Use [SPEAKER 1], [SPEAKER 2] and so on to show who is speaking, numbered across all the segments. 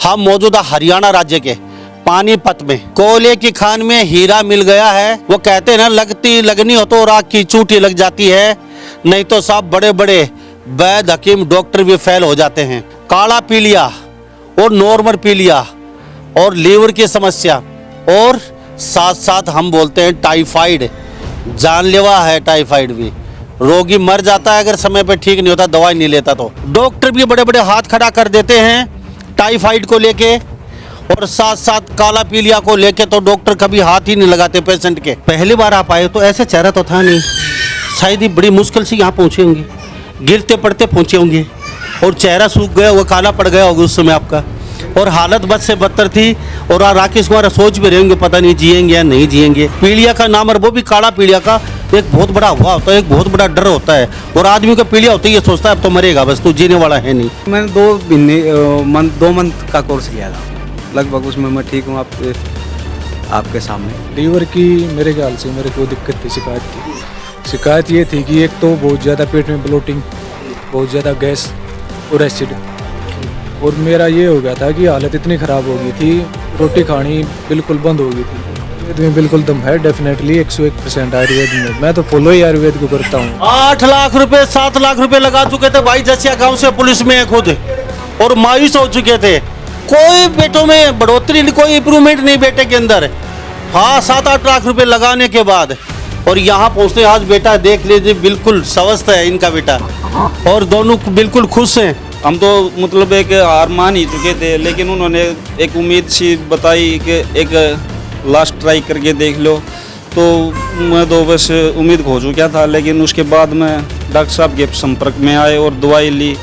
[SPEAKER 1] हम मौजूदा हरियाणा राज्य के पानीपत में कोयले की खान में हीरा मिल गया है। वो कहते हैं ना, लगनी हो तो राख की चूटी लग जाती है, नहीं तो साहब बड़े बड़े वैद्य हकीम डॉक्टर भी फेल हो जाते हैं। काला पीलिया और नॉर्मल पीलिया और लीवर की समस्या और साथ साथ हम बोलते हैं टाइफाइड, जानलेवा है टाइफाइड भी। रोगी मर जाता है अगर समय पे ठीक नहीं होता, दवाई नहीं लेता तो। डॉक्टर भी बड़े बड़े हाथ खड़ा कर देते हैं टाइफाइड को लेके, और साथ साथ काला पीलिया को लेके तो डॉक्टर कभी हाथ ही नहीं लगाते पेशेंट के। पहली बार आप आए तो ऐसे चेहरा तो था नहीं, शायद ही बड़ी मुश्किल से यहाँ पहुँचे होंगे, गिरते पड़ते पहुँचे होंगे और चेहरा सूख गया, वो काला पड़ गया होगा उस समय आपका, और हालत बद से बदतर थी। और राकेश कुमार सोच भी रहेंगे पता नहीं जिएंगे या नहीं जिएंगे। पीलिया का नाम, और वो भी काला पीलिया का एक बहुत बड़ा हुआ होता है, एक बहुत बड़ा डर होता है। और आदमी को पीलिया होती है, ये सोचता है अब तो मरेगा बस, तू जीने वाला है नहीं।
[SPEAKER 2] मैंने 2 मंथ का कोर्स किया था लगभग, उसमें मैं ठीक हूँ आपके सामने।
[SPEAKER 3] लीवर की मेरे ख्याल से मेरे को दिक्कत थी, शिकायत ये थी कि एक तो बहुत ज़्यादा पेट में ब्लोटिंग, बहुत ज़्यादा गैस और एसिड, और मेरा ये हो गया था कि हालत इतनी ख़राब हो गई थी, रोटी खानी बिल्कुल बंद हो गई थी। आयुर्वेद में बिल्कुल दम है डेफिनेटली 101% आयुर्वेद में, मैं तो फॉलो ही आयुर्वेद को करता हूँ।
[SPEAKER 1] 8 लाख रुपए 7 लाख रुपए लगा चुके थे भाई जसिया गांव से पुलिस में खुद, और मायूस हो चुके थे। कोई बेटों में बढ़ोतरी, कोई इंप्रूवमेंट नहीं बेटे के अंदर। हाँ, 7-8 लाख रुपए लगाने के बाद और यहाँ पहुँचते आज बेटा देख लीजिए बिल्कुल स्वस्थ है इनका बेटा, और दोनों बिल्कुल खुश हैं।
[SPEAKER 4] हम तो मतलब एक हार मान ही चुके थे, लेकिन उन्होंने एक उम्मीद सी बताई कि एक लास्ट ट्राई करके देख लो, तो मैं तो बस उम्मीद खो चुका था। लेकिन उसके बाद मैं डॉक्टर साहब के संपर्क में आए और दवाई ली,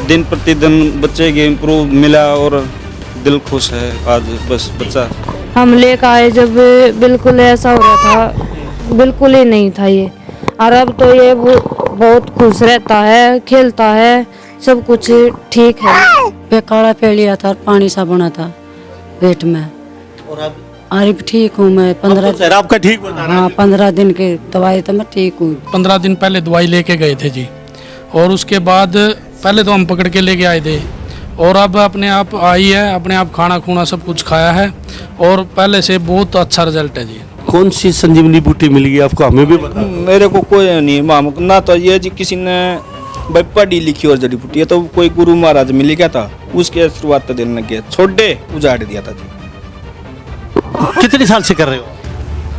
[SPEAKER 4] दिन प्रतिदिन बच्चे के इम्प्रूव मिला और दिल खुश है आज। बस बच्चा
[SPEAKER 5] हम लेकर आए जब बिल्कुल ऐसा हो रहा था, बिल्कुल ही नहीं था ये, और अब तो ये बहुत खुश रहता है, खेलता है, सब कुछ ठीक है।
[SPEAKER 6] पे काला पीलिया था और पानी सा बना था पेट में,
[SPEAKER 1] और अब
[SPEAKER 6] अरे ठीक हूँ मैं। 15
[SPEAKER 1] आपका ठीक बता रहा है।
[SPEAKER 6] हाँ, 15 दिन की दवाई तो मैं ठीक हूँ।
[SPEAKER 7] 15 दिन पहले दवाई लेके गए थे जी, और उसके बाद पहले तो हम पकड़ के लेके आए थे, और अब अपने आप आई है, अपने आप खाना खूना सब कुछ खाया है, और पहले से बहुत अच्छा रिजल्ट है जी।
[SPEAKER 1] कौन सी संजीवनी बूटी मिल गई आपको, हमें भी बता।
[SPEAKER 4] मेरे को कोई नहीं मालूम ना, तो ये जी किसी ने भाई पढ़ी लिखी और जड़ी बूटी है, तो कोई गुरु महाराज मिल गया था, उसके शुरुआत देने लग गया, छोड़े उजाड़ दिया था जी।
[SPEAKER 1] कितने साल से कर रहे हो?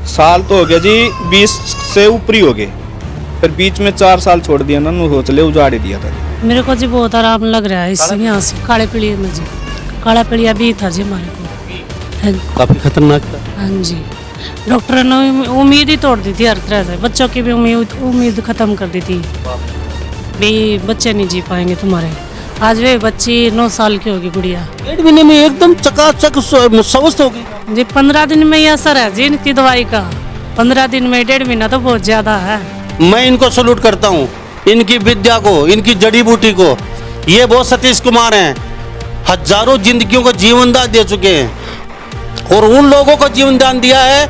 [SPEAKER 4] साल तो हो गया जी, 20 से ऊपर ही हो गए, फिर बीच में 4 साल छोड़ दिया ना, हो चले उजाड़ ही दिया था।
[SPEAKER 6] मेरे को जी बहुत आराम लग रहा है इससे, यहाँ से काले पीलिया में जी, काला पीलिया भी था जी हमारे को।
[SPEAKER 1] काफी खतरनाक था।
[SPEAKER 6] हाँ जी, डॉक्टर ने उम्मीद ही तोड़ दी थी हर तरह से, बच्चों की भी उम्मीद खत्म कर दी थी, भी बच्चे नहीं जी पाएंगे तुम्हारे। आज वे बच्ची 9 साल की होगी गुड़िया,
[SPEAKER 1] 1.5 महीने में एकदम चकाचक स्वस्थ हो गई
[SPEAKER 6] जी। 15 दिन में ये असर है जी इनकी दवाई का, 15 दिन में 1.5 महीना तो बहुत ज्यादा है।
[SPEAKER 1] मैं इनको सलूट करता हूँ, इनकी विद्या को, इनकी जड़ी बूटी को। ये वो सतीश कुमार हैं, हजारों जिंदगियों को जीवन दान दे चुके हैं, और उन लोगों को जीवन दान दिया है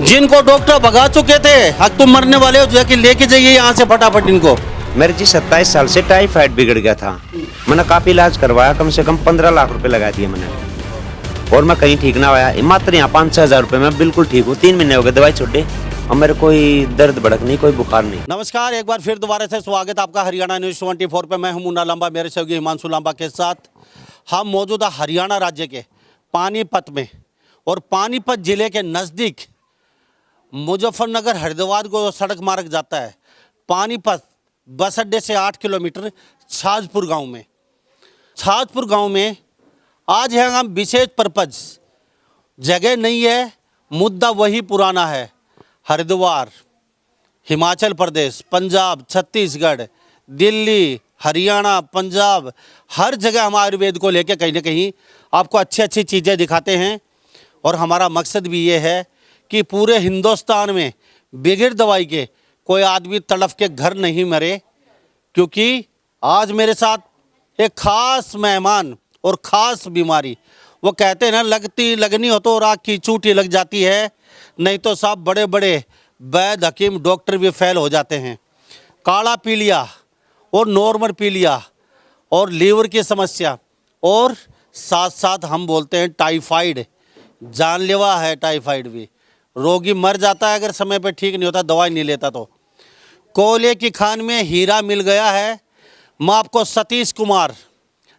[SPEAKER 1] जिनको डॉक्टर भगा चुके थे। अब तुम मरने वाले हो, जाके लेके जाइए यहाँ से फटाफट इनको।
[SPEAKER 8] मेरे जी 27 साल से टाइफाइड बिगड़ गया था, मैंने काफ़ी इलाज करवाया, कम से कम 15 लाख रुपए लगा दिए मैंने, और मैं कहीं ठीक ना आया। मात्र यहाँ 5-6 हज़ार रुपये में बिल्कुल ठीक हूँ। 3 महीने हो गए दवाई छोड़े, और मेरे कोई दर्द भड़क नहीं, कोई बुखार नहीं।
[SPEAKER 1] नमस्कार, एक बार फिर दोबारा से स्वागत आपका हरियाणा न्यूज़ 24 पे। मैं हूं मुन्ना लांबा, मेरे सहयोगी हिमांशु लांबा के साथ। हम मौजूदा हरियाणा राज्य के पानीपत में, और पानीपत जिले के नज़दीक मुजफ्फरनगर हरिद्वार को सड़क मार्ग जाता है। पानीपत बस अड्डे से 8 किलोमीटर छाजपुर गांव में। छाजपुर गांव में आज है हम विशेष पर्पज, जगह नहीं है, मुद्दा वही पुराना है। हरिद्वार, हिमाचल प्रदेश, पंजाब, छत्तीसगढ़, दिल्ली, हरियाणा, पंजाब, हर जगह हम आयुर्वेद को लेकर कहीं ना कहीं आपको अच्छी अच्छी चीज़ें दिखाते हैं। और हमारा मकसद भी ये है कि पूरे हिंदुस्तान में बगैर दवाई के कोई आदमी तड़फ के घर नहीं मरे। क्योंकि आज मेरे साथ एक ख़ास मेहमान और ख़ास बीमारी, वो कहते हैं ना, लगनी हो तो राख की चूटी लग जाती है, नहीं तो साहब बड़े बड़े वैद्य हकीम डॉक्टर भी फेल हो जाते हैं। काला पीलिया और नॉर्मल पीलिया और लीवर की समस्या और साथ साथ हम बोलते हैं टाइफाइड, जानलेवा है टाइफाइड भी। रोगी मर जाता है अगर समय पे ठीक नहीं होता, दवाई नहीं लेता तो। कोयले की खान में हीरा मिल गया है। मैं आपको सतीश कुमार,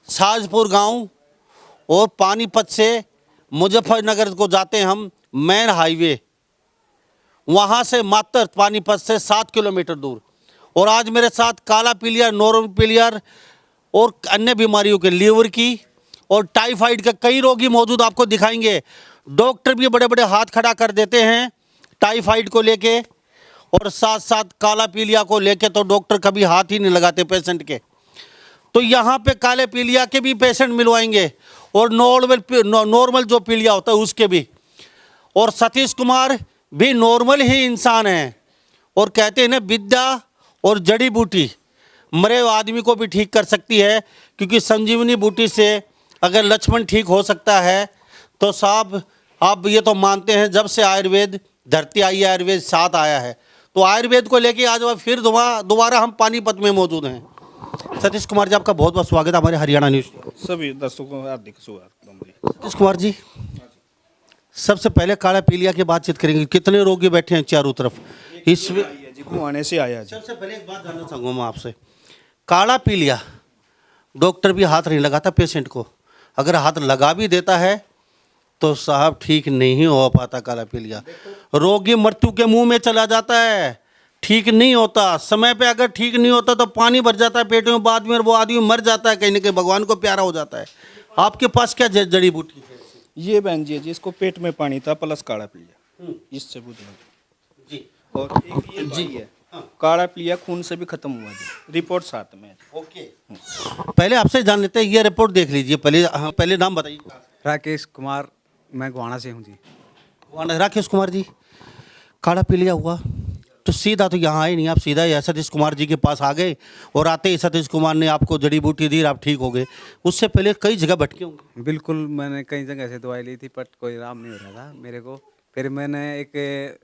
[SPEAKER 1] साजपुर गांव और पानीपत से मुजफ्फरनगर को जाते हैं हम, मेन हाईवे, वहाँ से मात्र पानीपत से 7 किलोमीटर दूर। और आज मेरे साथ काला पीलिया, नॉर्मल पीलिया और अन्य बीमारियों के, लीवर की और टाइफाइड के कई रोगी मौजूद आपको दिखाएंगे। डॉक्टर भी बड़े बड़े हाथ खड़ा कर देते हैं टाइफाइड को लेके, और साथ साथ काला पीलिया को लेके तो डॉक्टर कभी हाथ ही नहीं लगाते पेशेंट के। तो यहाँ पे काले पीलिया के भी पेशेंट मिलवाएंगे और नॉर्मल जो पीलिया होता है उसके भी। और सतीश कुमार भी नॉर्मल ही इंसान हैं, और कहते हैं ना, विद्या और जड़ी बूटी मरे हुए आदमी को भी ठीक कर सकती है, क्योंकि संजीवनी बूटी से अगर लक्ष्मण ठीक हो सकता है तो साहब आप ये तो मानते हैं जब से आयुर्वेद धरती आई है, आयुर्वेद साथ आया है। तो आयुर्वेद को लेके आज फिर दोबारा हम पानीपत में मौजूद हैं। सतीश कुमार जी, आपका बहुत बहुत स्वागत है हमारे हरियाणा न्यूज़।
[SPEAKER 4] सभी दर्शकों को हार्दिक स्वागत।
[SPEAKER 1] सतीश कुमार जी, सबसे पहले काला पीलिया की बातचीत करेंगे। कितने रोगी बैठे हैं चारों तरफ इसमें?
[SPEAKER 4] जी कुआने से आया जी।
[SPEAKER 1] सबसे पहले एक बात जानना चाहूँगा मैं आपसे, काला पीलिया डॉक्टर भी हाथ नहीं लगाता पेशेंट को, अगर हाथ लगा भी देता है तो साहब ठीक नहीं हो पाता। काला पीलिया रोगी मृत्यु के मुंह में चला जाता है, ठीक नहीं होता। समय पे अगर ठीक नहीं होता तो पानी भर जाता है पेट में, बाद में वो आदमी मर जाता है, कहीं ना कहीं भगवान को प्यारा हो जाता है। आपके पास क्या जड़ी बूटी है?
[SPEAKER 4] ये बहन जी है जी, इसको पेट में पानी था प्लस काला पीलिया, इससे बुझना
[SPEAKER 1] जी।
[SPEAKER 4] और एक ये जी है काला पीलिया खून से भी खत्म हुआ जी, रिपोर्ट साथ में है।
[SPEAKER 1] ओके, पहले आपसे जान लेते हैं, ये रिपोर्ट देख लीजिए पहले। हाँ, पहले नाम बताइए।
[SPEAKER 2] राकेश कुमार, मैं गोहाना से हूँ जी।
[SPEAKER 1] राकेश कुमार जी, काला पीलिया हुआ तो सीधा तो यहाँ आए नहीं, आप सीधा ही सतीश कुमार जी के पास आ गए, और आते ही सतीश कुमार ने आपको जड़ी बूटी दी, आप ठीक हो गए। उससे पहले कई जगह भटके होंगे।
[SPEAKER 2] बिल्कुल, मैंने कई जगह से दवाई ली थी बट कोई आराम नहीं हो रहा था मेरे को। फिर मैंने एक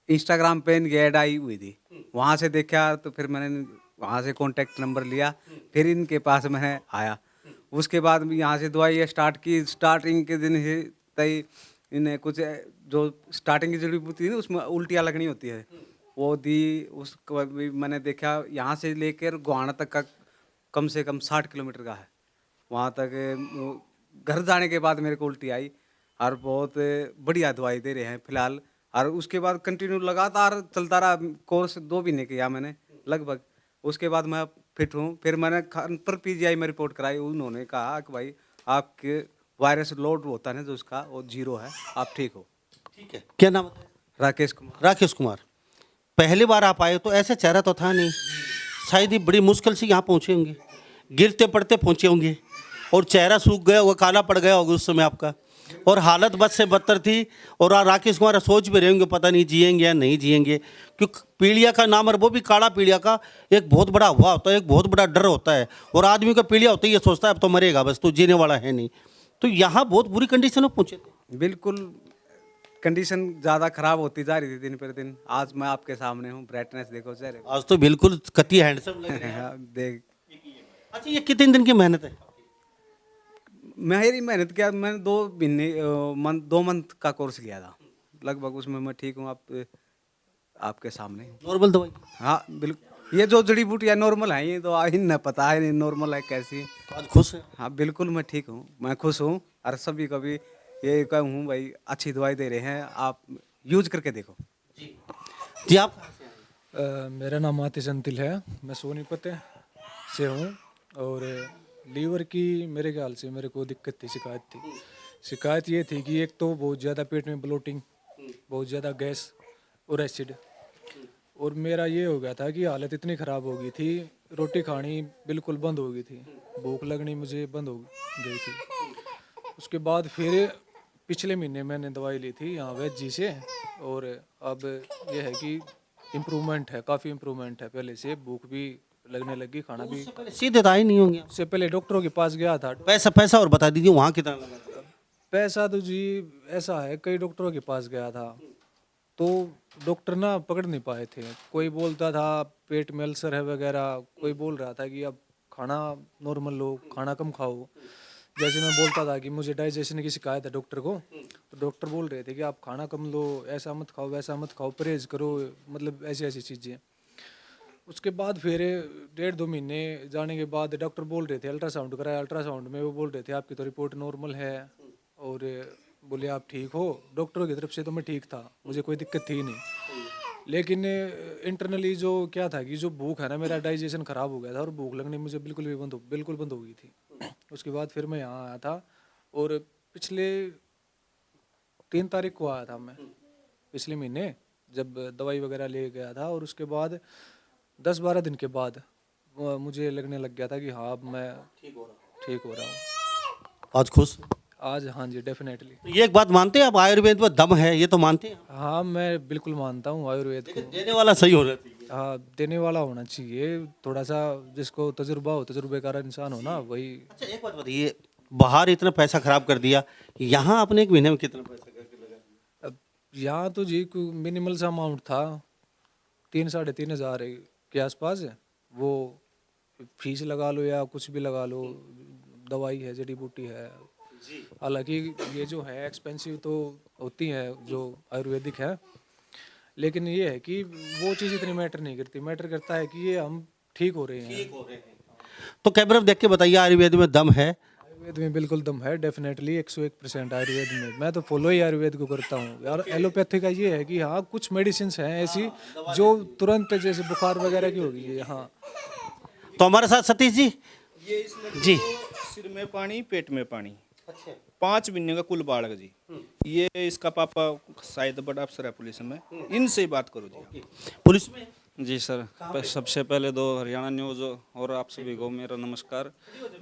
[SPEAKER 2] इंस्टाग्राम पे इनकी ऐड आई हुई थी, वहाँ से देखा तो फिर मैंने वहाँ से कॉन्टैक्ट नंबर लिया, फिर इनके पास मैं आया। उसके बाद भी यहाँ से दवाई स्टार्ट की। स्टार्टिंग के दिन ही तय इन्हें कुछ जो स्टार्टिंग की जड़ी बूटी थी ना, उसमें उल्टियाँ लगनी होती है, वो दी। उसको भी मैंने देखा, यहाँ से लेकर गोहाना तक का कम से कम 60 किलोमीटर का है। वहाँ तक घर जाने के बाद मेरे को उल्टी आई, और बहुत बढ़िया दवाई दे रहे हैं फिलहाल। और उसके बाद कंटिन्यू लगातार चलता रहा, कोर्स 2 महीने किया मैंने लगभग। उसके बाद मैं फिट हूँ। फिर मैंने खानपुर पीजीआई में रिपोर्ट कराई, उन्होंने कहा कि भाई आपके वायरस लोड होता है ना जो उसका, वो 0 है, आप ठीक हो।
[SPEAKER 1] ठीक है, क्या नाम है?
[SPEAKER 2] राकेश कुमार।
[SPEAKER 1] राकेश कुमार, पहली बार आप आए तो ऐसे चेहरा तो था नहीं, शायद ही बड़ी मुश्किल से यहाँ पहुँचे होंगे, गिरते पड़ते पहुँचे होंगे, और चेहरा सूख गया होगा, काला पड़ गया होगा उस समय आपका, और हालत बद से बदतर थी। और राकेश कुमार सोच भी रहे होंगे पता नहीं जिएंगे या नहीं जिएंगे, क्योंकि पीलिया का नाम, और वो भी काला पीलिया का एक बहुत बड़ा हुआ होता है, एक बहुत बड़ा डर होता है। और आदमी का पीलिया होता है, ये सोचता है अब तो मरेगा बस, तो जीने वाला है नहीं। तो यहाँ बहुत बुरी कंडीशन में पहुँचे थे।
[SPEAKER 2] बिल्कुल, कंडीशन ज़्यादा खराब होती जा रही थी दिन पर दिन। आज मैं आपके सामने हूँ, ब्राइटनेस देखो चेहरे
[SPEAKER 1] आज तो बिल्कुल कति हैंडसम लग रहे हैं।
[SPEAKER 2] देख।
[SPEAKER 1] अच्छा, ये कितने दिन की मेहनत है?
[SPEAKER 2] मेरी मेहनत क्या, मैंने 2 मंथ का कोर्स लिया था लगभग, उसमें मैं ठीक हूँ। आपके सामने
[SPEAKER 1] नॉर्मल दवाई?
[SPEAKER 2] हाँ बिल्कुल, ये जो जड़ी बूटियाँ नॉर्मल हैं, ये तो इन्हें पता है नॉर्मल है कैसी।
[SPEAKER 1] तो आज खुश है?
[SPEAKER 2] हाँ बिल्कुल, मैं ठीक हूँ, मैं खुश हूँ। और सभी कभी ये कहूँ भाई, अच्छी दवाई दे रहे हैं, आप यूज करके देखो।
[SPEAKER 1] जी, आप?
[SPEAKER 3] मेरा नाम आतिश अंतिल है, मैं सोनीपत से हूँ। और लीवर की मेरे ख्याल से मेरे को दिक्कत थी, शिकायत ये थी कि एक तो बहुत ज़्यादा पेट में ब्लोटिंग, बहुत ज़्यादा गैस और एसिड। और मेरा ये हो गया था कि हालत इतनी ख़राब हो गई थी, रोटी खानी बिल्कुल बंद हो गई थी, भूख लगनी मुझे बंद हो गई थी। उसके बाद फिर पिछले महीने मैंने दवाई ली थी यहाँ वैद्य जी से, और अब यह है कि इम्प्रूवमेंट है, काफ़ी इम्प्रूवमेंट है पहले से। भूख भी लगने लगी, खाना भी।
[SPEAKER 1] सीधे तो आए नहीं होंगे?
[SPEAKER 3] उससे पहले डॉक्टरों के पास गया था।
[SPEAKER 1] पैसा और बता दीजिए वहाँ कितना लगा?
[SPEAKER 3] पैसा तो जी ऐसा है, कई डॉक्टरों के पास गया था तो डॉक्टर ना पकड़ नहीं पाए थे। कोई बोलता था पेट में अल्सर है वगैरह, कोई बोल रहा था कि अब खाना नॉर्मल लो, खाना कम खाओ। जैसे मैं बोलता था कि मुझे डाइजेशन की शिकायत है डॉक्टर को, तो डॉक्टर बोल रहे थे कि आप खाना कम लो, ऐसा मत खाओ, वैसा मत खाओ, परहेज करो, मतलब ऐसी ऐसी चीज़ें। उसके बाद फिर 1.5-2 महीने जाने के बाद डॉक्टर बोल रहे थे अल्ट्रासाउंड कराया, अल्ट्रासाउंड में वो बोल रहे थे आपकी तो रिपोर्ट नॉर्मल है और बोले आप ठीक हो। डॉक्टरों की तरफ से तो मैं ठीक था, मुझे कोई दिक्कत थी नहीं, लेकिन इंटरनली जो क्या था कि जो भूख है ना, मेरा डाइजेशन ख़राब हो गया था और भूख लगनी मुझे बिल्कुल बंद हो गई थी। उसके बाद फिर मैं यहाँ आया था और पिछले 3 तारीख को आया था मैं, पिछले महीने जब दवाई वगैरह ले गया था, और उसके बाद 10-12 दिन के बाद मुझे लगने लग गया था कि हाँ अब मैं ठीक हो रहा हूँ।
[SPEAKER 1] आज खुश?
[SPEAKER 3] आज हाँ जी, डेफिनेटली।
[SPEAKER 1] तो ये एक बात मानते हैं आप, आयुर्वेद में दम है, ये तो मानते हैं?
[SPEAKER 3] हाँ मैं बिल्कुल मानता हूँ आयुर्वेद को।
[SPEAKER 1] देने वाला सही होना चाहिए।
[SPEAKER 3] हाँ देने वाला होना चाहिए, थोड़ा सा जिसको तजुर्बा हो, तजुर्बेकार इंसान हो ना, वही।
[SPEAKER 1] अच्छा एक बात बताइए, बाहर इतना पैसा खराब कर दिया, यहाँ आपने एक महीने में कितना पैसा करके लगा?
[SPEAKER 3] अब यहाँ तो जी मिनिमल सा अमाउंट था, 3-3.5 हज़ार के आसपास है। वो फीस लगा लो या कुछ भी लगा लो, दवाई है, जड़ी बूटी है। हालांकि ये जो है एक्सपेंसिव तो होती है जो आयुर्वेदिक है, लेकिन ये है कि वो चीज़ इतनी मैटर नहीं करती, मैटर करता है कि ये हम ठीक हो रहे हैं।
[SPEAKER 1] तो कैमरा देख के बताइए, आयुर्वेद में दम है?
[SPEAKER 3] आयुर्वेद में बिल्कुल दम है, डेफिनेटली 101% आयुर्वेद में। मैं तो फॉलो ही आयुर्वेद को करता हूँ। और एलोपैथी का ये है कि हाँ कुछ मेडिसिन हैं ऐसी जो तुरंत, जैसे बुखार वगैरह की होगी ये। हाँ
[SPEAKER 1] तो हमारे साथ सतीश जी जी।
[SPEAKER 9] सिर में पानी, पेट में पानी, 5 महीने का कुल बालक जी। ये इसका पापा शायद बड़ा अफसर है पुलिस में, इनसे ही बात करो जी।
[SPEAKER 1] पुलिस में?
[SPEAKER 4] जी सर, सबसे पहले तो हरियाणा न्यूज़ और आप सभी को मेरा नमस्कार।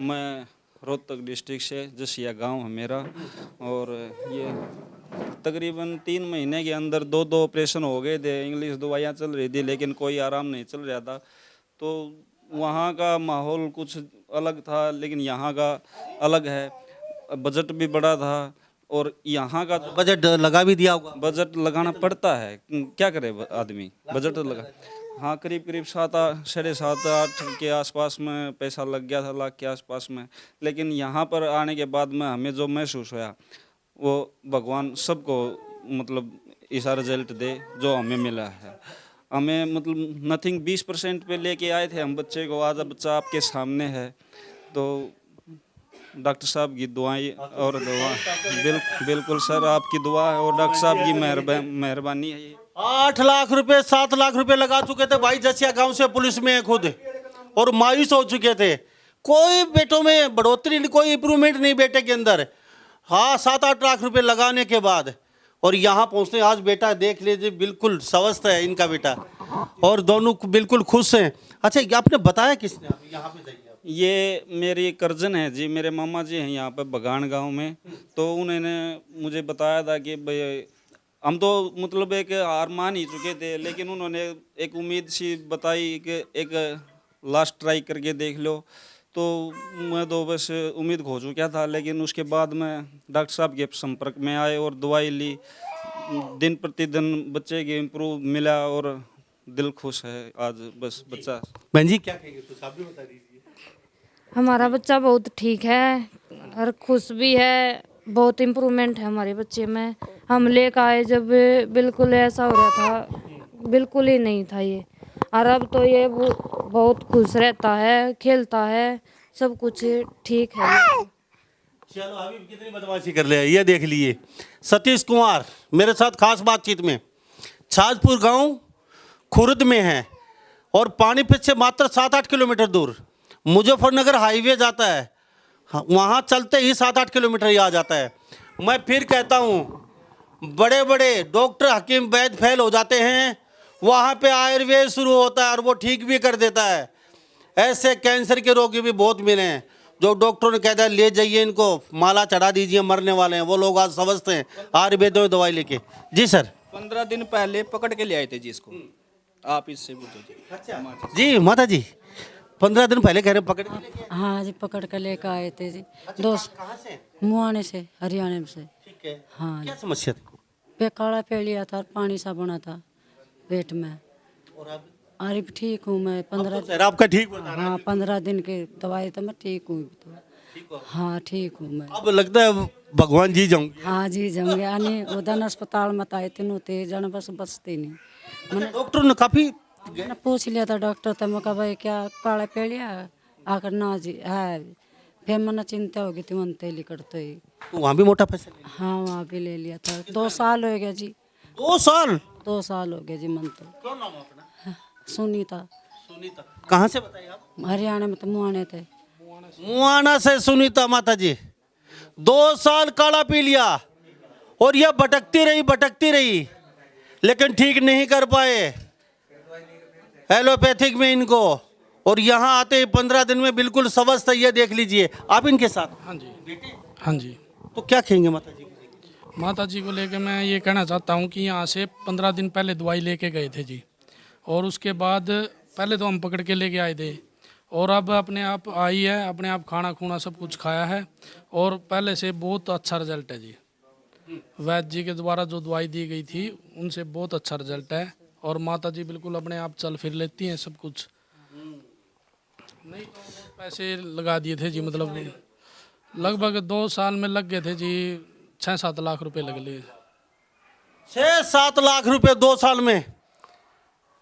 [SPEAKER 4] मैं रोहतक डिस्ट्रिक्ट से, जसिया गांव है मेरा, और ये तकरीबन 3 महीने के अंदर 2 ऑपरेशन हो गए थे। इंग्लिश दवाइयाँ चल रही थी लेकिन कोई आराम नहीं चल रहा था। तो वहाँ का माहौल कुछ अलग था, लेकिन यहाँ का अलग है। बजट भी बड़ा था और यहाँ का
[SPEAKER 1] बजट लगा भी दिया होगा?
[SPEAKER 4] बजट लगाना पड़ता है, क्या करे आदमी, बजट लगा। हाँ करीब 7.5-8 के आसपास में पैसा लग गया था, लाख के आसपास में। लेकिन यहाँ पर आने के बाद में हमें जो महसूस हुआ वो भगवान सबको मतलब ऐसा रिजल्ट दे जो हमें मिला है। हमें मतलब नथिंग 20% पे लेके आए थे हम बच्चे को, आज बच्चा आपके सामने है। तो डॉक्टर साहब की दुआएं और बिल्कुल सर, आपकी दुआ है और डॉक्टर साहब की मेहरबानी है।
[SPEAKER 1] 8 लाख रुपए 7 लाख रुपए लगा चुके थे भाई, जसिया गांव से पुलिस में खुद, और मायूस हो चुके थे। कोई बेटों में बढ़ोतरी नहीं, कोई इंप्रूवमेंट नहीं बेटे के अंदर। हाँ 7-8 लाख रुपए लगाने के बाद और यहाँ पहुँचते, आज बेटा देख लीजिए बिल्कुल स्वस्थ है इनका बेटा, और दोनों बिल्कुल खुश हैं। अच्छा आपने बताया किसने? यहाँ पे जाइए।
[SPEAKER 4] ये मेरी कर्जन है जी, मेरे मामा जी हैं यहाँ पे बगान गांव में। तो उन्होंने मुझे बताया था कि भाई हम तो मतलब एक हार मान ही चुके थे, लेकिन उन्होंने एक उम्मीद सी बताई कि एक लास्ट ट्राई करके देख लो। तो मैं तो बस उम्मीद खो चुका था, लेकिन उसके बाद मैं डॉक्टर साहब के संपर्क में आए और दवाई ली। दिन प्रतिदिन बच्चे के इम्प्रूव मिला और दिल खुश है आज। बस बच्चा।
[SPEAKER 1] बहन जी क्या कहेंगे, तो आप भी बता दीजिए।
[SPEAKER 5] हमारा बच्चा बहुत ठीक है और खुश भी है, बहुत इम्प्रूवमेंट है हमारे बच्चे में। हम लेकर आए जब बिल्कुल ऐसा हो रहा था, बिल्कुल ही नहीं था ये, और अब तो ये बहुत खुश रहता है, खेलता है, सब कुछ ठीक है।
[SPEAKER 1] चलो अभी कितनी बदमाशी कर ले, ये देख लिए। सतीश कुमार मेरे साथ खास बातचीत में, छाजपुर गांव खुर्द में है और पानीपत से मात्र 7-8 किलोमीटर दूर मुजफ्फरनगर हाईवे जाता है, वहाँ चलते ही 7-8 किलोमीटर ही आ जाता है। मैं फिर कहता हूँ, बड़े बड़े डॉक्टर हकीम वैद्य फेल हो जाते हैं, वहाँ पे आयुर्वेद शुरू होता है और वो ठीक भी कर देता है। ऐसे कैंसर के रोगी भी बहुत मिले हैं जो डॉक्टरों ने कहता है ले जाइए इनको, माला चढ़ा दीजिए, मरने वाले हैं, वो लोग आज स्वस्थ हैं आयुर्वेद में दवाई लेके। जी सर।
[SPEAKER 9] 15 दिन पहले पकड़ के ले आए थे जी इसको, आप इससे पूछो जी।
[SPEAKER 1] अच्छा जी माता जी, 15 दिन पहले कह रहे पकड़ के लेके?
[SPEAKER 10] हाँ जी पकड़ कर लेकर आए थे जी।
[SPEAKER 1] अच्छा,
[SPEAKER 10] दोस्त
[SPEAKER 1] कहाँ से?
[SPEAKER 10] मुआने से, हरियाणा से।
[SPEAKER 1] ठीक है।
[SPEAKER 10] हाँ
[SPEAKER 1] क्या समस्या थी?
[SPEAKER 10] पे काला पे लिया था और पानी सा बना था पेट में।
[SPEAKER 1] और अब
[SPEAKER 10] अरे ठीक हूँ मैं। 15
[SPEAKER 1] सर आपका ठीक बता रहा है।
[SPEAKER 10] हाँ 15 दिन की दवाई तो मैं ठीक हूँ। तो हाँ ठीक हूँ मैं।
[SPEAKER 1] अब लगता है भगवान जी जाऊंगी।
[SPEAKER 10] हाँ जी जंगे आने उधर अस्पताल में आए तीन होते जन बस बचते नहीं। मैंने
[SPEAKER 1] डॉक्टर ने काफी
[SPEAKER 10] मैंने पूछ लिया था डॉक्टर तो मैं कहा भाई क्या काला पेड़िया आकर ना जी है। फिर मैंने चिंता होगी थी मन तेली करते ही।
[SPEAKER 1] तो वहाँ भी मोटा पैसा लिया।
[SPEAKER 10] हाँ वहाँ भी ले लिया था 2 साल हो गया जी।
[SPEAKER 1] 2 साल?
[SPEAKER 10] 2 साल हो गया जी मन तो।
[SPEAKER 1] क्या नाम है अपना?
[SPEAKER 10] सुनीता।
[SPEAKER 1] सुनीता। कहाँ से बताइए आप?
[SPEAKER 10] हरियाणा में तो मुआने थे।
[SPEAKER 1] मुआना से सुनीता माता जी 2 साल काला पी लिया और यह भटकती रही लेकिन ठीक नहीं कर पाए एलोपैथिक में इनको, और यहाँ आते ही 15 दिन में बिल्कुल स्वस्थ है। ये देख लीजिए आप इनके साथ।
[SPEAKER 7] हाँ जी, हाँ जी।
[SPEAKER 1] तो क्या कहेंगे माता जी?
[SPEAKER 7] माता जी को लेके मैं ये कहना चाहता हूँ कि यहाँ से 15 दिन पहले दवाई लेके गए थे जी, और उसके बाद पहले तो हम पकड़ के लेके आए थे, और अब अपने आप आई है, अपने आप खाना खूना सब कुछ खाया है, और पहले से बहुत अच्छा रिजल्ट है जी। वैद्य जी के द्वारा जो दवाई दी गई थी उनसे बहुत अच्छा रिजल्ट है, और माता जी बिल्कुल अपने आप चल फिर लेती हैं सब कुछ। नहीं तो पैसे लगा दिए थे जी, मतलब लगभग 2 साल में लग गए थे जी 6-7 लाख रुपए लग लिए।
[SPEAKER 1] 6-7 लाख रुपए 2 साल में।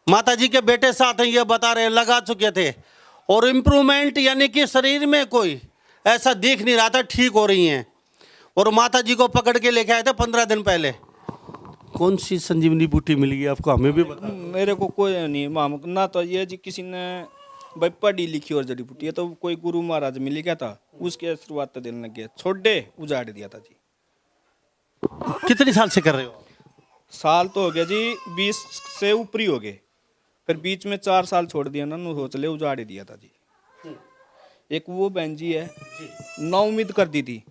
[SPEAKER 1] माता जी के बेटे साथ हैं, ये बता रहे हैं लगा चुके थे, और इम्प्रूवमेंट यानी कि शरीर में कोई ऐसा दिख नहीं रहा था, ठीक हो रही हैं। और माता जी को पकड़ के लेके आए थे 15 दिन पहले। कौन सी संजीवनी बूटी मिल गई आपको, हमें भी बता।
[SPEAKER 9] मेरे को कोई नहीं माम ना तो ये जी किसी ने भाई पढ़ी लिखी और जड़ी बूटी है, तो कोई गुरु महाराज मिल गया था, उसके शुरुआत तो देने लग गया, छोड़े उजाड़ दिया था जी।
[SPEAKER 1] कितने साल से कर रहे हो?
[SPEAKER 9] साल तो हो गया जी 20 से ऊपर ही हो गए, फिर बीच में 4 साल छोड़ दिया ना, हो चले उजाड़ दिया था जी। एक वो बहन जी है ना, उम्मीद कर दी थी,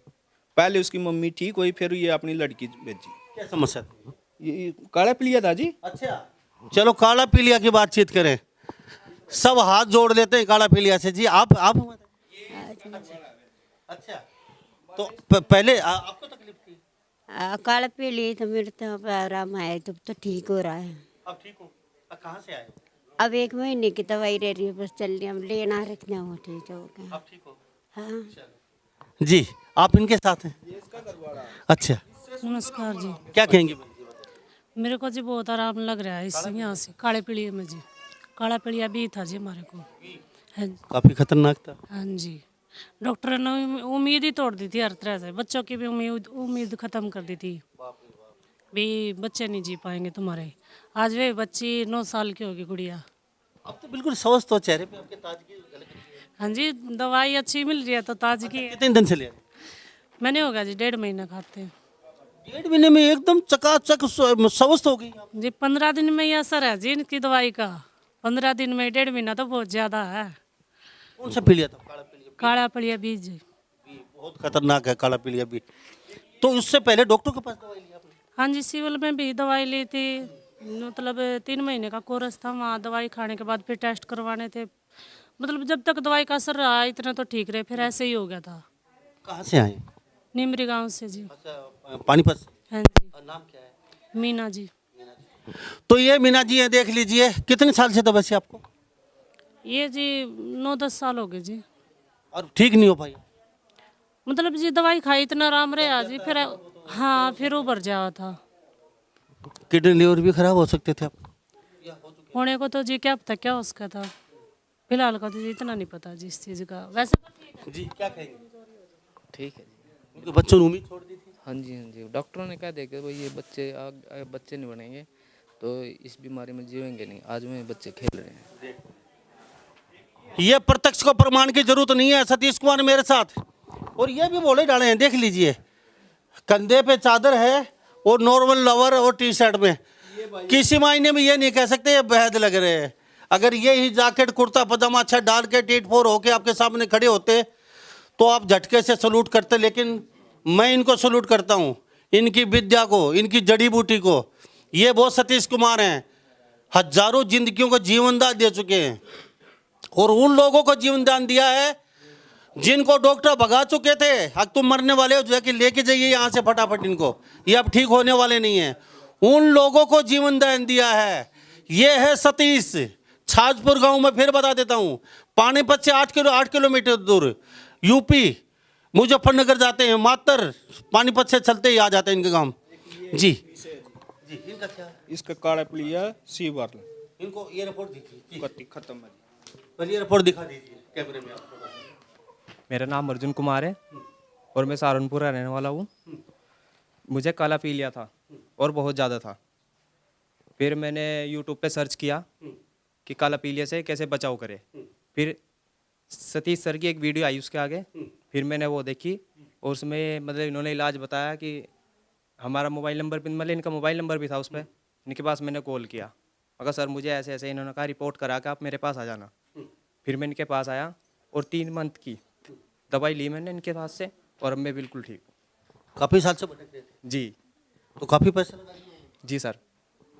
[SPEAKER 9] पहले उसकी मम्मी ठीक हुई, फिर ये अपनी लड़की भेजी।
[SPEAKER 1] क्या समस्या थी?
[SPEAKER 9] ये काला पीलिया था जी।
[SPEAKER 1] अच्छा चलो काला पीलिया की बातचीत करें, सब हाथ जोड़ लेते हैं काला पीलिया से जी। आप अच्छा तो पहले आपको तकलीफ थी?
[SPEAKER 11] काला पीली तो मेरे तो आराम है, तब तो ठीक हो रहा है।
[SPEAKER 1] अब ठीक हो? कहाँ से आए हो?
[SPEAKER 11] अब 1 महीने की दवाई रह रही है, बस चल रही, हम लेना रखना हो ठीक हो गया।
[SPEAKER 1] अब ठीक हो?
[SPEAKER 11] हाँ
[SPEAKER 1] जी आप इनके साथ हैं? अच्छा
[SPEAKER 6] नमस्कार जी।
[SPEAKER 1] क्या कहेंगे?
[SPEAKER 6] मेरे को जी बहुत आराम लग रहा है इस यहाँ से काले पीलिया में जी। काला पीलिया भी था जी हमारे को। हाँ जी।
[SPEAKER 1] काफी खतरनाक था।
[SPEAKER 6] हाँ जी, डॉक्टर ने उम्मीद ही तोड़ दी थी हर तरह से, बच्चों की भी उम्मीद खत्म कर दी थी भी बच्चे नहीं जी पाएंगे तुम्हारे। आज वे बच्ची 9 साल की होगी गुड़िया।
[SPEAKER 1] अब तो बिल्कुल स्वस्थ हो, चेहरे पे आपके ताजगी झलक रही है।
[SPEAKER 6] हाँ जी, दवाई अच्छी मिल रही है तो ताजगी है।
[SPEAKER 1] कितने दिन से ले रहे हैं?
[SPEAKER 6] मैंने होगा जी 1.5 महीना खाते हैं।
[SPEAKER 1] 1.5 महीने में एकदम चकाचक स्वस्थ हो गई
[SPEAKER 6] जी 15 दिन में ही असर है जी इनकी दवाई का। 15 दिन में 1.5 महीना तो बहुत ज्यादा है।
[SPEAKER 1] कौन सा पीलिया था?
[SPEAKER 6] काला पीलिया बीज जी।
[SPEAKER 1] बहुत खतरनाक है काला पीलिया भी। तो उससे पहले डॉक्टर के पास दवाई ली आपने?
[SPEAKER 6] हाँ जी, सिविल में भी दवाई ली थी, मतलब 3 महीने का कोर्स था वहाँ। दवाई खाने के बाद फिर टेस्ट करवाने थे, मतलब जब तक दवाई का असर रहा इतना तो ठीक रहे, फिर ऐसे ही हो गया था।
[SPEAKER 1] कहाँ से आए?
[SPEAKER 6] निमरी गांव से जी।
[SPEAKER 1] अच्छा पानीपत से।
[SPEAKER 6] हाँ जी।
[SPEAKER 1] और नाम क्या है?
[SPEAKER 6] मीना जी।
[SPEAKER 1] तो ये मीना जी है, देख लीजिए कितने साल से था वैसे आपको?
[SPEAKER 6] ये जी 9-10 साल हो गए जी।
[SPEAKER 1] और ठीक नहीं हो पाई?
[SPEAKER 6] मतलब जी दवाई खाई इतना आराम रहा जी, फिर हाँ फिर उभर जावा था।
[SPEAKER 1] किडनी लीवर भी खराब हो सकते थे आप?
[SPEAKER 6] होने को तो जी क्या पता क्या उसका था, फिलहाल का तो जी इतना नहीं पता जी इस चीज़ का। वैसे
[SPEAKER 1] जी क्या कहेंगे?
[SPEAKER 12] ठीक है जी।
[SPEAKER 1] उनके बच्चों ने उम्मीद छोड़ दी थी?
[SPEAKER 12] हाँ जी, हाँ जी, डॉक्टरों ने कहा देखा भाई ये बच्चे नहीं बनेंगे तो इस बीमारी में जीवेंगे नहीं। आज में बच्चे खेल रहे हैं।
[SPEAKER 1] ये प्रत्यक्ष को प्रमाण की जरूरत नहीं है। सतीश कुमार मेरे साथ, और ये भी बोले डाले हैं, देख लीजिए कंधे पे चादर है और नॉर्मल लोवर और टी शर्ट में। किसी मायने में ये नहीं कह सकते ये बेहद लग रहे हैं। अगर ये ही जैकेट कुर्ता पजामा अच्छा डाल के टीट फोर होके आपके सामने खड़े होते तो आप झटके से सलूट करते, लेकिन मैं इनको सलूट करता हूँ, इनकी विद्या को, इनकी जड़ी बूटी को। ये वो सतीश कुमार हैं, हजारों जिंदगियों को जीवन दान दे चुके हैं, और उन लोगों को जीवन दान दिया है जिनको डॉक्टर भगा चुके थे। अब तुम मरने वाले हो, जो है कि लेके जाइए यहाँ से फटाफट इनको, ये अब ठीक होने वाले नहीं हैं। उन लोगों को जीवन दान दिया है। ये है सतीश। छाजपुर गांव में फिर बता देता हूँ, पानीपत से 8 किलोमीटर दूर यूपी, मुजफ्फरनगर जाते हैं, मातर पानीपत से चलते ही आ जाते हैं इनके गांव। जी जी, इनका क्या?
[SPEAKER 9] इसका काला पलिया सी वार
[SPEAKER 1] इनको ये रिपोर्ट दीजिए,
[SPEAKER 9] कत्ती खत्म है जी।
[SPEAKER 1] पहले ये रिपोर्ट दिखा दीजिए कैमरे में आपको।
[SPEAKER 13] मेरा नाम अर्जुन कुमार है और मैं सहारनपुर का रहने वाला हूँ। मुझे काला पीलिया था और बहुत ज़्यादा था। फिर मैंने यूट्यूब पे सर्च किया कि काला पीलिया से कैसे बचाव करें। फिर सतीश सर की एक वीडियो आई उसके आगे, फिर मैंने वो देखी और उसमें मतलब इन्होंने इलाज बताया कि हमारा मोबाइल नंबर भी, मतलब इनका मोबाइल नंबर भी था उस पर। इनके पास मैंने कॉल किया, अगर सर मुझे ऐसे ऐसे, इन्होंने कहा रिपोर्ट करा के आप मेरे पास आ जाना। फिर मैं इनके पास आया और 3 मंथ की दवाई ली मैंने इनके पास से और अब मैं बिल्कुल ठीक हूँ।
[SPEAKER 1] काफी साल से भटक रहे थे
[SPEAKER 13] जी।
[SPEAKER 1] तो काफी पैसा लगा दिया?
[SPEAKER 13] जी सर।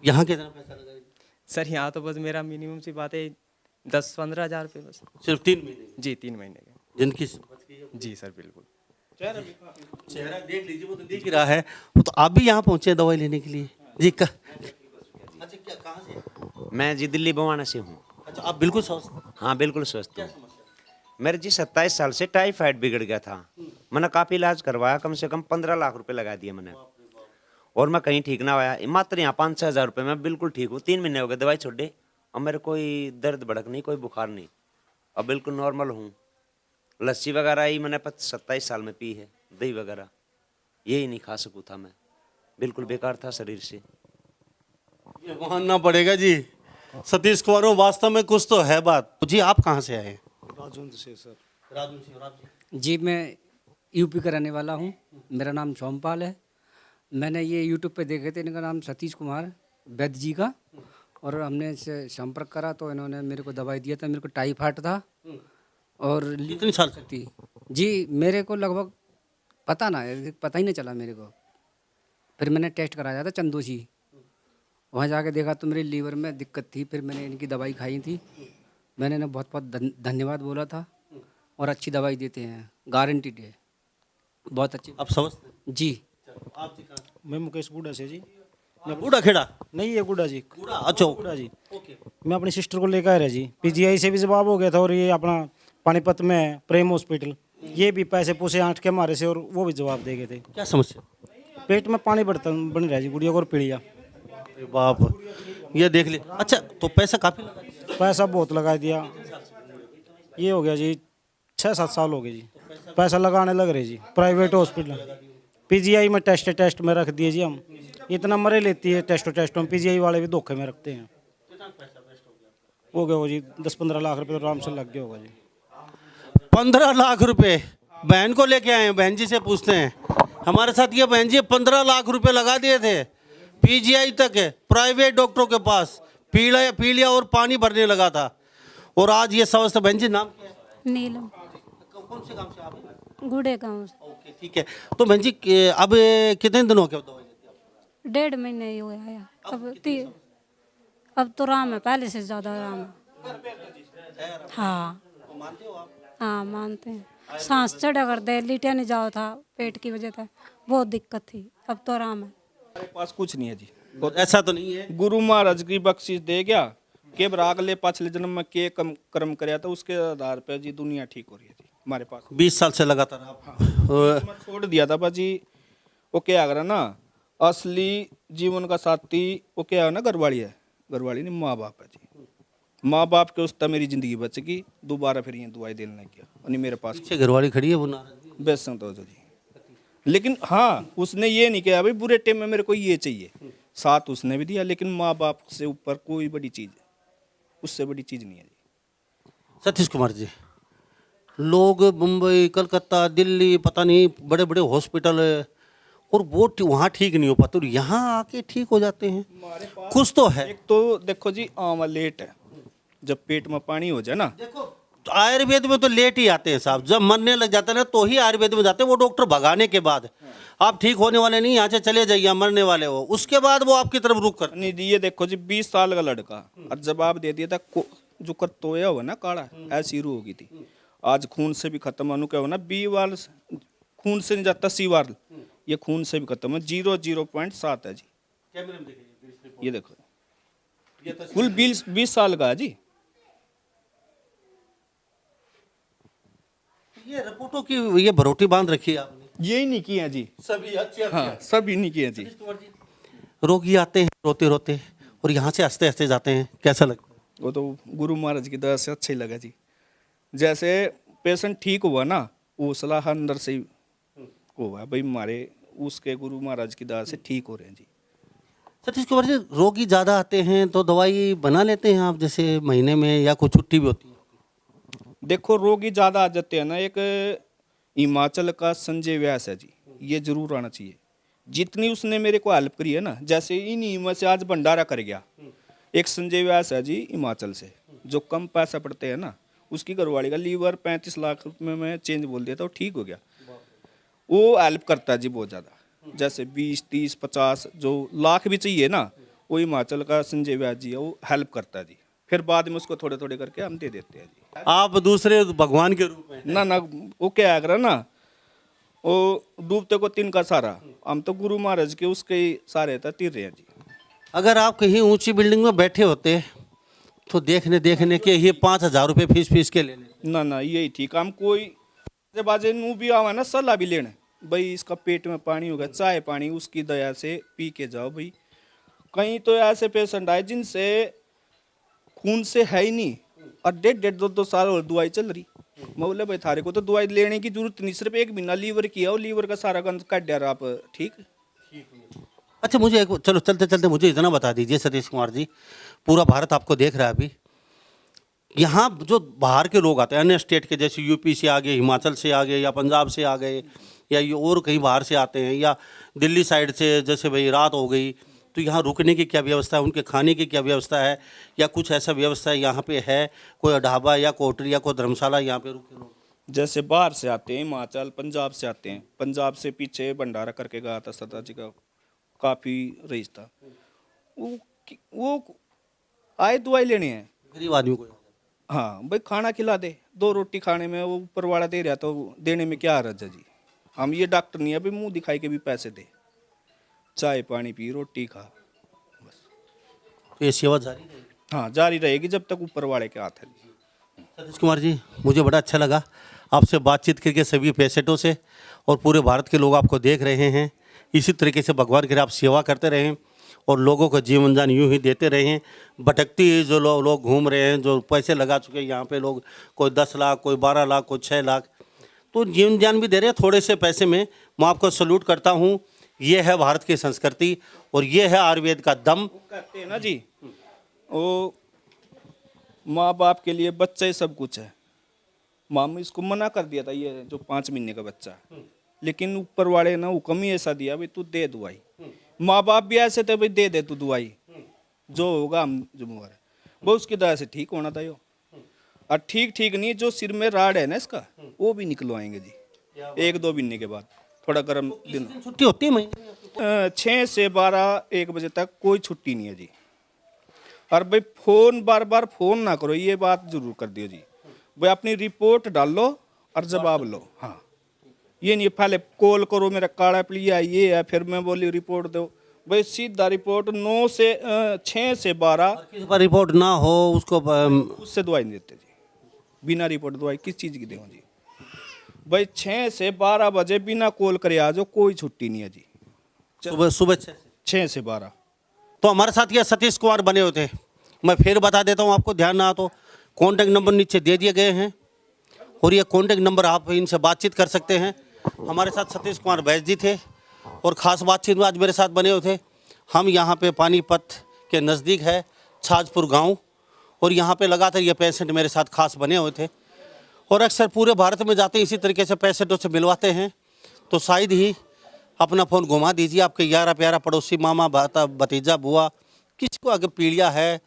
[SPEAKER 1] यहाँ कितना पैसा लगा?
[SPEAKER 13] सर यहाँ तो बस मेरा मिनिमम सी बात है 10-15 हज़ार रुपये बस।
[SPEAKER 1] सिर्फ 3 महीने?
[SPEAKER 13] जी 3 महीने के।
[SPEAKER 1] जिनकी
[SPEAKER 13] जी सर बिल्कुल।
[SPEAKER 1] चेहरा देख लीजिए, वो तो दिख ही रहा है। वो तो आप भी यहाँ पहुँचे दवाई लेने के लिए? जी अच्छा, क्या कहाँ से?
[SPEAKER 8] मैं जी दिल्ली बवाना से हूँ।
[SPEAKER 1] अच्छा, आप बिल्कुल स्वस्थ?
[SPEAKER 8] हाँ बिल्कुल स्वस्थ हूँ। मेरे जी 27 साल से टाइफाइड बिगड़ गया था। मैंने काफ़ी इलाज करवाया, कम से कम 15 लाख रुपए लगा दिए मैंने, और मैं कहीं ठीक ना हुआ। मात्र यहाँ 5-6 हज़ार रुपये में बिल्कुल ठीक हूँ। 3 महीने हो गए दवाई छोड़े, और मेरे कोई दर्द भड़क नहीं, कोई बुखार नहीं, अब बिल्कुल नॉर्मल हूँ। लस्सी वगैरह ही मैंने 27 साल में पी है, दही वगैरह यही नहीं खा सकूँ था मैं, बिल्कुल बेकार था शरीर से।
[SPEAKER 1] ये मानना पड़ेगा जी सतीश कुमार, वास्तव में कुछ तो है बात। जी आप कहाँ से आए?
[SPEAKER 14] राजून से सर।
[SPEAKER 1] राजू सिंह, राज जी।
[SPEAKER 14] जी मैं यूपी का रहने वाला हूँ। मेरा नाम सोमपाल है। मैंने ये यूट्यूब पे देखे थे, इनका नाम सतीश कुमार वैद्य जी का, और हमने इनसे संपर्क करा तो इन्होंने मेरे को दवाई दिया था। मेरे को टाइफाइड था और
[SPEAKER 1] कितनी साल से
[SPEAKER 14] थी जी? मेरे को लगभग पता ही नहीं चला मेरे को। फिर मैंने टेस्ट कराया था चंदोसी, वहाँ जाके देखा तो मेरे लीवर में दिक्कत थी। फिर मैंने इनकी दवाई खाई थी। मैंने इन्हें बहुत बहुत धन्यवाद बोला था, और अच्छी दवाई देते हैं, गारंटीड है, बहुत अच्छी।
[SPEAKER 1] आप समझते?
[SPEAKER 14] जी।
[SPEAKER 1] आप जी कहाँ?
[SPEAKER 15] मैं मुकेश गुड़ा से जी।
[SPEAKER 1] गुड़ा खेड़ा?
[SPEAKER 15] नहीं ये गुड़ा जी।
[SPEAKER 1] गुड़ा, अच्छा
[SPEAKER 15] गुड़ा जी। मैं अपनी सिस्टर को लेकर आया जी। पीजीआई से भी जवाब हो गया था, और ये अपना पानीपत में प्रेम हॉस्पिटल, ये भी पैसे पूसे आंट के हमारे से, और वो भी जवाब दे गए थे।
[SPEAKER 1] क्या समस्या?
[SPEAKER 15] पेट में पानी बन रहा है जी, गुड़िया को, और पीड़िया।
[SPEAKER 1] बाप, ये देख ली। अच्छा, तो पैसा काफी लगा दिया?
[SPEAKER 15] पैसा बहुत लगा दिया। ये हो गया जी 6-7 साल हो गए जी, पैसा लगाने लग रहे जी। प्राइवेट हॉस्पिटल पीजीआई में टेस्ट में रख दिए जी। हम इतना मरे लेती है टेस्टों में, पीजीआई वाले भी धोखे में रखते हैं। हो गया वो जी 10-15 लाख रुपए आराम से लग गया होगा जी।
[SPEAKER 1] 15 लाख रुपए बहन को लेके आए हैं। बहन जी से पूछते हैं। हमारे साथ ये बहन जी 15 लाख रुपए लगा दिए थे, पीजीआई तक है, प्राइवेट डॉक्टरों के पास, पीलिया और पानी भरने लगा था, और आज ये समझते। बहन जी नाम क्या है?
[SPEAKER 10] नीलम।
[SPEAKER 1] कौन से गांव से आप हैं?
[SPEAKER 10] गुड़े गाँव से।
[SPEAKER 1] ओके, ठीक है। तो बहन जी अब कितने दिन हो गए दवाई लेते हैं?
[SPEAKER 10] 1.5 महीने ही हुए आया। अब तो आराम है, पहले से ज़्यादा आराम है। हाँ
[SPEAKER 1] मानते हो आप?
[SPEAKER 10] हाँ मानते हैं। सांस चढ़ा कर दे, लिटा नहीं जाओ था, पेट की वजह से बहुत दिक्कत थी, अब तो आराम है।
[SPEAKER 9] हमारे पास कुछ नहीं है जी।
[SPEAKER 1] ऐसा तो नहीं है,
[SPEAKER 9] गुरु महाराज की बख्शिश दे गया के बरागले पिछले जन्म में के कर्म कराया था, उसके आधार पर जी दुनिया ठीक हो रही है जी हमारे पास।
[SPEAKER 1] 20 साल से लगातार आप
[SPEAKER 9] छोड़ दिया था बाजी। वो क्या अगर ना असली जीवन का साथी वो क्या है ना, घरवाली है। घरवाली नहीं, माँ बाप है जी। माँ बाप के उस तक मेरी जिंदगी बच गई। दोबारा फिर ये दवाई देने किया, नहीं मेरे पास
[SPEAKER 1] पीछे घरवाली खड़ी है, वो नाराज
[SPEAKER 9] बेसन तो जी। लेकिन हाँ उसने ये नहीं किया भाई बुरे टाइम में मेरे को ये चाहिए, साथ उसने भी दिया। लेकिन माँ बाप से ऊपर कोई बड़ी चीज, उससे बड़ी चीज नहीं है जी।
[SPEAKER 1] सतीश कुमार जी, लोग मुंबई, कलकत्ता, दिल्ली, पता नहीं बड़े बड़े हॉस्पिटल है, और वो वहाँ ठीक नहीं हो पाते, और यहाँ आके ठीक हो जाते हैं। कुछ तो है।
[SPEAKER 9] एक तो देखो जी आमा लेट है, जब पेट में पानी हो जाए ना।
[SPEAKER 1] देखो आयुर्वेद में तो लेट ही आते हैं साहब, जब मरने लग जाते हैं ना तो ही आयुर्वेद में जाते हैं, वो डॉक्टर भगाने के बाद। आप ठीक होने वाले नहीं, यहाँ से चले जाइए, मरने वाले हो, उसके बाद वो आपकी तरफ रुक कर।
[SPEAKER 9] नहीं ये देखो जी 20 साल का लड़का, और जवाब दे दिया था जो कर तोया हुआ ना काड़ा, ऐसी रू हो गई थी। आज खून से भी खत्म होने क्या हो ना, 20 बार खून से नहीं जाता, 80 बार ये खून से भी खत्म है। 0.7 है जी। ये देखो कुल 20 साल का है जी।
[SPEAKER 1] ये रिपोर्टों की ये भरोटी बांध रखी है आपने?
[SPEAKER 9] यही नहीं किए हैं जी,
[SPEAKER 1] सभी अच्छे
[SPEAKER 9] हाँ सभी नहीं किए हैं जी।
[SPEAKER 1] रोगी आते हैं रोते रोते और यहाँ से हंसते हंसते जाते हैं, कैसा लगता है?
[SPEAKER 9] वो तो गुरु महाराज की दया से अच्छा ही लगा जी। जैसे पेशेंट ठीक हुआ ना, वो सलाह अंदर से ही हुआ भाई हमारे उसके गुरु महाराज की दया से ठीक हो रहे हैं जी।
[SPEAKER 1] सतीश कुमार जी, रोगी ज़्यादा आते हैं तो दवाई बना लेते हैं आप, जैसे महीने में, या कोई छुट्टी भी होती है?
[SPEAKER 9] देखो रोगी ज़्यादा आ जाते हैं ना, एक हिमाचल का संजय व्यास है जी, ये जरूर आना चाहिए। जितनी उसने मेरे को हेल्प करी है ना, जैसे इन्हीं में से आज भंडारा कर गया एक संजय व्यास है जी हिमाचल से, जो कम पैसा पड़ते हैं ना, उसकी घरवाली का लीवर 35 लाख रुपए में चेंज बोल दिया था, वो ठीक हो गया। वो हेल्प करता है जी बहुत ज़्यादा, जैसे 20, 30, 50 जो लाख भी चाहिए ना, वो हिमाचल का संजय व्यास जी है, वो हेल्प करता है जी। फिर बाद में उसको थोड़े थोड़े करके हम दे देते हैं जी।
[SPEAKER 1] आप दूसरे भगवान के रूप में?
[SPEAKER 9] ना वो क्या है ना, वो डूबते को तीन का सारा, हम तो गुरु महाराज के उसके ही सारे तीर रहे हैं जी।
[SPEAKER 1] अगर आप कहीं ऊंची बिल्डिंग में बैठे होते तो देखने के ये 5,000 रुपये फीस के ले लेते?
[SPEAKER 9] ना यही ठीक, हम कोई बाजे नू भी आवा ना सलाह भी लेने, भाई इसका पेट में पानी होगा, चाय पानी उसकी दया से पी के जाओ भाई। कहीं तो ऐसे पेशेंट आए जिनसे खून से है ही नहीं, और 1.5-2 साल और दवाई चल रही। मैं बोले भाई थारे को तो दवाई लेने की जरूरत नहीं, सिर्फ 1 महीना लीवर किया, और लीवर का सारा गंद काट दिया आप ठीक।
[SPEAKER 1] अच्छा, मुझे चलो चलते चलते मुझे इतना बता दीजिए सतीश कुमार जी, पूरा भारत आपको देख रहा है अभी, यहाँ जो बाहर के लोग आते हैं अन्य स्टेट के, जैसे यूपी से आ गए, हिमाचल से आ गए, या पंजाब से आ गए, या ये और कहीं बाहर से आते हैं, या दिल्ली साइड से, जैसे भाई रात हो गई तो यहाँ रुकने की क्या व्यवस्था है, उनके खाने की क्या व्यवस्था है, या कुछ ऐसा व्यवस्था यहाँ पे है, कोई ढाबा या कोटरी या कोई धर्मशाला यहाँ पे रुके लोग?
[SPEAKER 9] जैसे बाहर से आते हैं, हिमाचल पंजाब से आते हैं, पंजाब से पीछे भंडारा करके गया था सरदार जी का, काफ़ी रईस था, वो आए दवाई लेने हैं,
[SPEAKER 1] गरीब आदमी को।
[SPEAKER 9] हाँ भाई खाना खिला दे, 2 रोटी खाने में वो ऊपर वाला दे रहा तो देने में क्या हर्ज है जी। हम ये डॉक्टर नहीं है भाई मुंह दिखाई के भी पैसे दे, चाय पानी पी, रोटी खा, बस।
[SPEAKER 1] तो ये सेवा जारी रहेगी?
[SPEAKER 9] हाँ जारी रहेगी जब तक ऊपर वाले के हाथ है।
[SPEAKER 1] सतीश कुमार जी, मुझे बड़ा अच्छा लगा आपसे बातचीत करके, सभी पेशेंटों से, और पूरे भारत के लोग आपको देख रहे हैं। इसी तरीके से भगवान के आप सेवा करते रहें और लोगों को जीवन दान यूँ ही देते रहें। भटकती जो लोग घूम रहे हैं, जो पैसे लगा चुके हैं यहाँ पे लोग, कोई 10 लाख, कोई 12 लाख, कोई 6 लाख, तो जीवन दान भी दे रहे हैं थोड़े से पैसे में। मैं आपको सल्यूट करता हूँ। ये है भारत की संस्कृति और ये है आयुर्वेद का दम।
[SPEAKER 9] कहते हैं ना जी, वो माँ बाप के लिए बच्चा ही सब कुछ है। मामी इसको मना कर दिया था, ये जो 5 महीने का बच्चा, लेकिन ऊपर वाले ना हुक्म ही ऐसा दिया भाई तू दे दवाई। माँ बाप भी ऐसे थे भाई दे दे तू दवाई, जो होगा हम जुम्मेवार है, वो उसकी दया से ठीक होना था। यो और ठीक नहीं, जो सिर में राड है ना इसका, वो भी निकलवाएंगे जी 1-2 महीने के बाद। थोड़ा गर्म दिन
[SPEAKER 1] छुट्टी होती है महीने
[SPEAKER 9] 6 से 12 1 बजे तक कोई छुट्टी नहीं है जी। और भाई फोन बार फोन ना करो, ये बात जरूर कर दियो जी। भाई अपनी रिपोर्ट डाल लो और जवाब लो। हाँ, ये नहीं पहले कॉल करो मेरा काला पलिया ये है, फिर मैं बोली रिपोर्ट दो। भाई सीधा रिपोर्ट 6 से 12।
[SPEAKER 1] किस पर रिपोर्ट ना हो उसको
[SPEAKER 9] उससे दवाई नहीं देते जी, बिना रिपोर्ट दवाई किस चीज़ की दें जी। भाई 6 से 12 बजे बिना कॉल करे आ जाओ, कोई छुट्टी नहीं है जी।
[SPEAKER 1] सुबह
[SPEAKER 9] 6 से 12।
[SPEAKER 1] तो हमारे साथ ये सतीश कुमार बने होते हैं। मैं फिर बता देता हूँ आपको, ध्यान ना तो कॉन्टैक्ट नंबर नीचे दे दिए गए हैं और ये कॉन्टैक्ट नंबर आप इनसे बातचीत कर सकते हैं। हमारे साथ सतीश कुमार बैस जी थे और ख़ास बातचीत में आज मेरे साथ बने हुए थे। हम यहाँ पे पानीपत के नज़दीक है छाजपुर गांव, और यहाँ पे लगातार ये पेशेंट मेरे साथ खास बने हुए थे और अक्सर पूरे भारत में जाते हैं इसी तरीके से पेशेंटों से मिलवाते हैं। तो शायद ही अपना फ़ोन घुमा दीजिए, आपके यारा प्यारा पड़ोसी, मामा, भाता, भतीजा, बुआ, किसी को अगर पीलिया है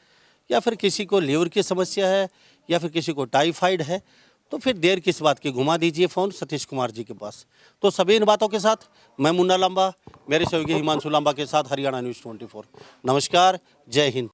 [SPEAKER 1] या फिर किसी को लीवर की समस्या है या फिर किसी को टाइफाइड है, तो फिर देर किस बात की, घुमा दीजिए फ़ोन सतीश कुमार जी के पास। तो सभी इन बातों के साथ मैं मुन्ना लांबा, मेरे सहयोगी हिमांशु लांबा के साथ हरियाणा न्यूज़ 24। नमस्कार, जय हिंद।